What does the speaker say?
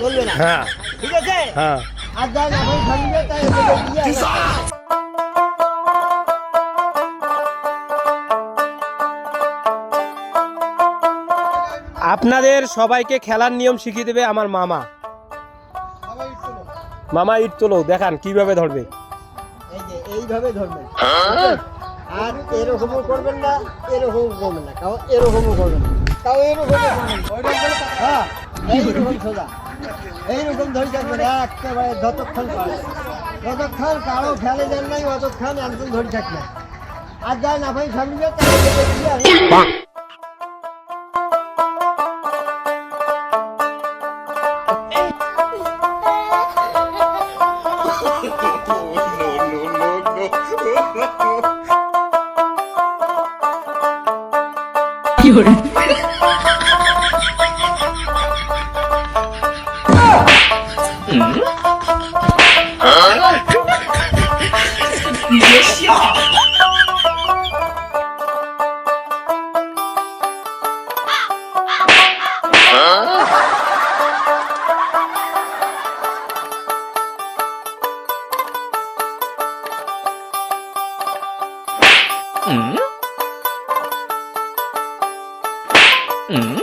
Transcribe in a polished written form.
বলবে না? হ্যাঁ ঠিক আছে? হ্যাঁ। আর যা না ভাই ভাঙবে তাই আপনাদের সবাইকে খেলার নিয়ম শিখিয়ে দেবে আমার মামা। মামা ইট তোলো, দেখান কিভাবে ধরবে। এই যে এইভাবে ধরবেন, আর এরকমও করবেন না, এরকমও করবেন না, কাউ এরকমও করবেন না, কাউ এরকমও করবেন না। হ্যাঁ, এইরকম সোজা, এইরকম ধরে থাকবেন একেবারে যতক্ষণ পারে, যতক্ষণ কারো ফেলে দেন নাই ততক্ষণ একদম ধরে থাকবেন। আর যা না ভাই ভাঙবে তাই Mm-hmm.